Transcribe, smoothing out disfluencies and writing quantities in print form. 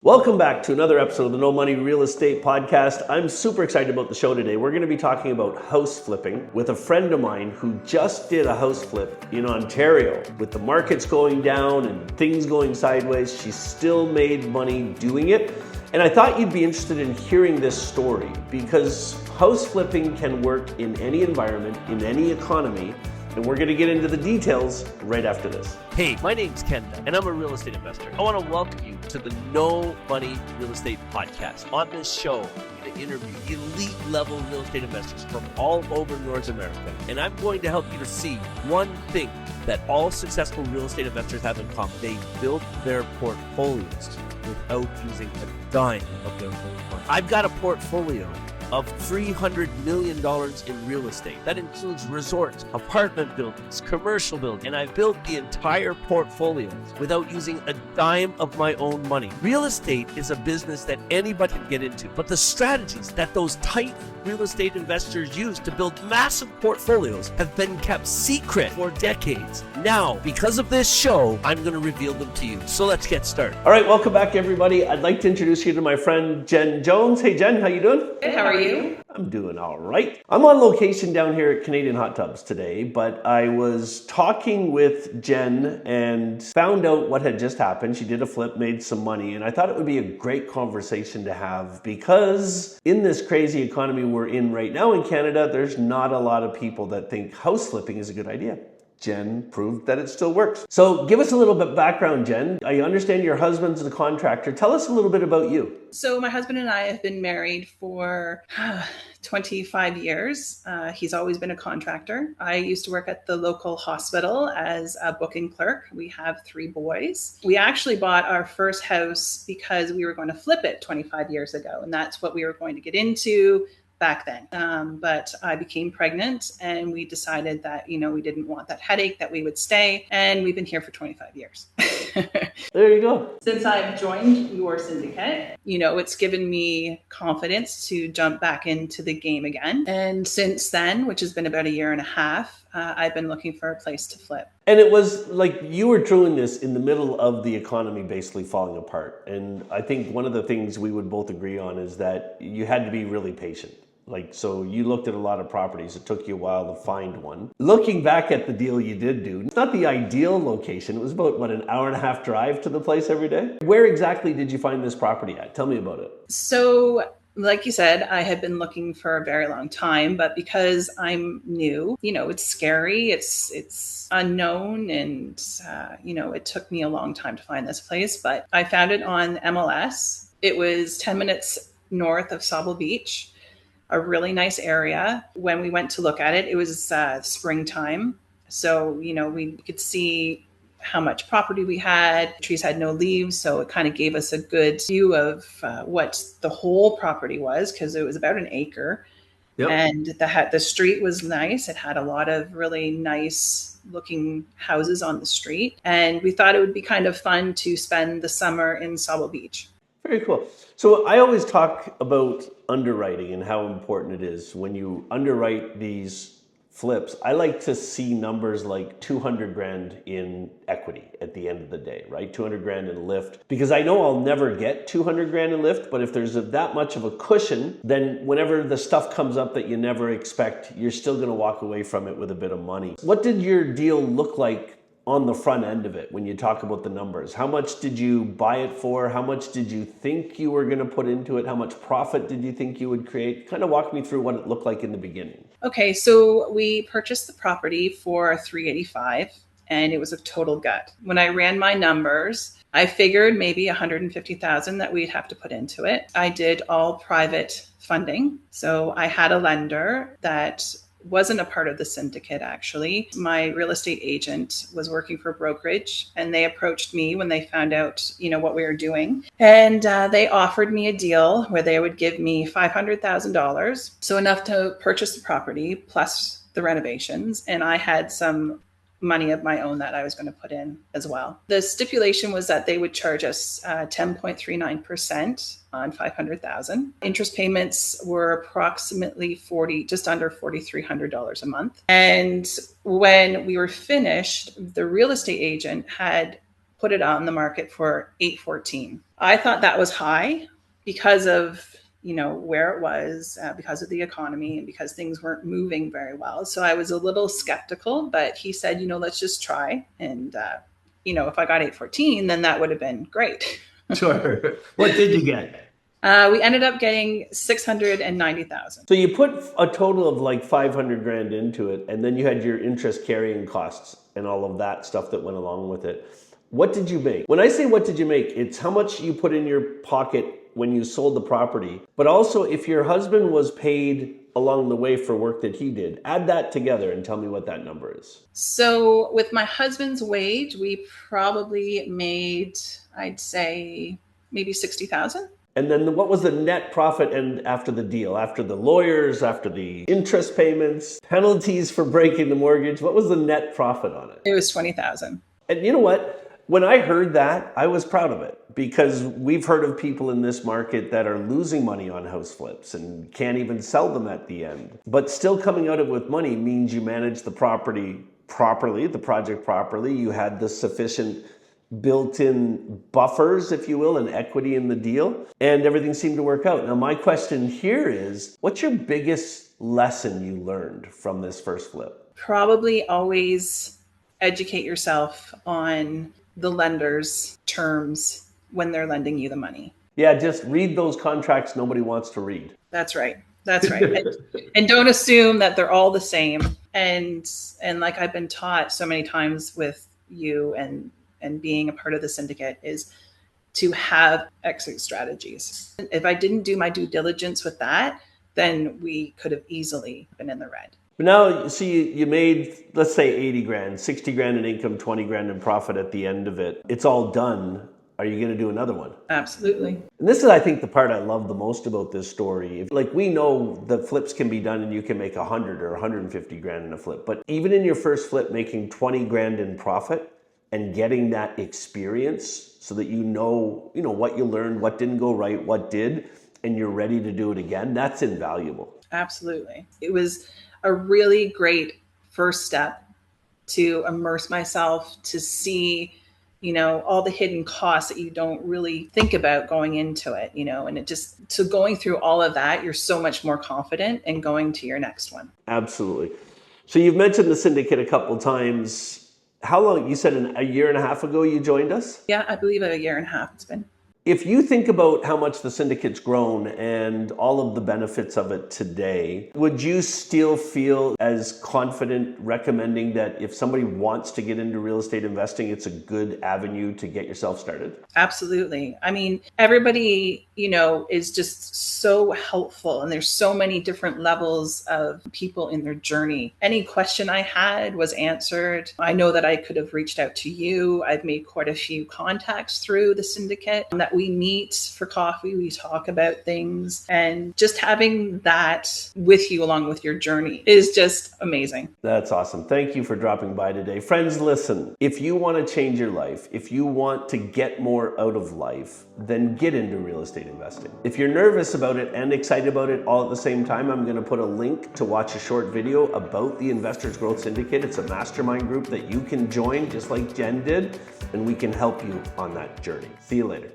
Welcome back to another episode of the No Money Real Estate Podcast. I'm super excited about the show today. We're going to be talking about house flipping with a friend of mine who just did a house flip in Ontario. With the markets going down and things going sideways, she still made money doing it. And I thought you'd be interested in hearing this story because house flipping can work in any environment, in any economy. And we're going to get into the details right after this. Hey, my name's Ken, and I'm a real estate investor. I want to welcome you to the No Money Real Estate Podcast. On this show, I'm going to interview elite level real estate investors from all over North America. And I'm going to help you to see one thing that all successful real estate investors have in common. They built their portfolios without using a dime of their own money. I've got a portfolio of $300 million in real estate. That includes resorts, apartment buildings, commercial buildings, and I've built the entire portfolio without using a dime of my own money. Real estate is a business that anybody can get into, but the strategies that those tight real estate investors use to build massive portfolios have been kept secret for decades. Now, because of this show, I'm going to reveal them to you. So let's get started. All right, welcome back, everybody. I'd like to introduce you to my friend Jen Jones. Hey, Jen, how you doing? Good, how are you? I'm doing all right. I'm on location down here at Canadian Hot Tubs today, but I was talking with Jen and found out what had just happened. She did a flip, made some money, and I thought it would be a great conversation to have because in this crazy economy we're in right now in Canada, there's not a lot of people that think house flipping is a good idea. Jen proved that it still works. So give us a little bit background, Jen. I understand your husband's the contractor. Tell us a little bit about you. So my husband and I have been married for 25 years. He's always been a contractor. I used to work at the local hospital as a booking clerk. We have 3 boys. We actually bought our first house because we were going to flip it 25 years ago. And that's what we were going to get into back then. But I became pregnant and we decided that, we didn't want that headache, that we would stay. And we've been here for 25 years. There you go. Since I've joined your syndicate, it's given me confidence to jump back into the game again. And since then, which has been about a year and a half, I've been looking for a place to flip. And it was like you were doing this in the middle of the economy basically falling apart. And I think one of the things we would both agree on is that you had to be really patient. So you looked at a lot of properties. It took you a while to find one. Looking back at the deal you did do, it's not the ideal location. It was about, an hour and a half drive to the place every day? Where exactly did you find this property at? Tell me about it. So, like you said, I had been looking for a very long time, but because I'm new, it's scary, it's unknown, and, it took me a long time to find this place, but I found it on MLS. It was 10 minutes north of Sauble Beach. A really nice area. When we went to look at it, it was springtime. So, we could see how much property we had. Trees had no leaves. So it kind of gave us a good view of what the whole property was, because it was about an acre. Yep. And the street was nice. It had a lot of really nice looking houses on the street. And we thought it would be kind of fun to spend the summer in Sauble Beach. Very cool. So I always talk about underwriting and how important it is when you underwrite these flips. I like to see numbers like 200 grand in equity at the end of the day, right? 200 grand in lift, because I know I'll never get 200 grand in lift, but if there's that much of a cushion, then whenever the stuff comes up that you never expect, you're still going to walk away from it with a bit of money. What did your deal look like on the front end of it when you talk about the numbers? How much did you buy it for? How much did you think you were going to put into it? How much profit did you think you would create? Kind of walk me through what it looked like in the beginning. Okay, so we purchased the property for $385 and it was a total gut. When I ran my numbers, I figured maybe $150,000 that we'd have to put into it. I did all private funding. So I had a lender that wasn't a part of the syndicate, actually. My real estate agent was working for brokerage and they approached me when they found out, what we were doing. And they offered me a deal where they would give me $500,000. So enough to purchase the property plus the renovations. And I had some money of my own that I was going to put in as well. The stipulation was that they would charge us 10.39% on $500,000. Interest payments were approximately just under $4,300 a month. And when we were finished, the real estate agent had put it on the market for 814. I thought that was high because of where it was, because of the economy and because things weren't moving very well. So I was a little skeptical, but he said, let's just try. And, if I got 814, then that would have been great. Sure. What did you get? We ended up getting 690,000. So you put a total of like 500 grand into it, and then you had your interest carrying costs and all of that stuff that went along with it. What did you make? When I say what did you make, it's how much you put in your pocket when you sold the property, but also if your husband was paid along the way for work that he did. Add that together and tell me what that number is. So with my husband's wage, we probably made, I'd say, maybe 60,000. And then what was the net profit and after the deal, after the lawyers, after the interest payments, penalties for breaking the mortgage? What was the net profit on it? It was 20,000. And you know what? When I heard that, I was proud of it because we've heard of people in this market that are losing money on house flips and can't even sell them at the end. But still coming out of it with money means you manage the property properly, the project properly. You had the sufficient built-in buffers, if you will, and equity in the deal, and everything seemed to work out. Now, my question here is, what's your biggest lesson you learned from this first flip? Probably always educate yourself on the lender's terms when they're lending you the money. Yeah, just read those contracts nobody wants to read. That's right. That's right. And don't assume that they're all the same. And like I've been taught so many times with you and being a part of the syndicate is to have exit strategies. If I didn't do my due diligence with that, then we could have easily been in the red. But now, see, you made, let's say 80 grand, 60 grand in income, 20 grand in profit at the end of it. It's all done. Are you going to do another one? Absolutely. And this is, I think, the part I love the most about this story. Like, we know the flips can be done and you can make 100 or 150 grand in a flip. But even in your first flip, making 20 grand in profit and getting that experience so that you know what you learned, what didn't go right, what did, and you're ready to do it again, that's invaluable. Absolutely. It was a really great first step to immerse myself, to see, all the hidden costs that you don't really think about going into it, and it just, so going through all of that, you're so much more confident in going to your next one. Absolutely. So you've mentioned the syndicate a couple of times. How long, you said a year and a half ago you joined us? Yeah, I believe a year and a half it's been. If you think about how much the syndicate's grown and all of the benefits of it today, would you still feel as confident recommending that if somebody wants to get into real estate investing, it's a good avenue to get yourself started? Absolutely. I mean, everybody, is just so helpful, and there's so many different levels of people in their journey. Any question I had was answered. I know that I could have reached out to you. I've made quite a few contacts through the syndicate that we meet for coffee. We talk about things, and just having that with you along with your journey is just amazing. That's awesome. Thank you for dropping by today. Friends, listen, if you want to change your life, if you want to get more out of life, then get into real estate investing. If you're nervous about it and excited about it all at the same time, I'm going to put a link to watch a short video about the Investors Growth Syndicate. It's a mastermind group that you can join just like Jen did, and we can help you on that journey. See you later.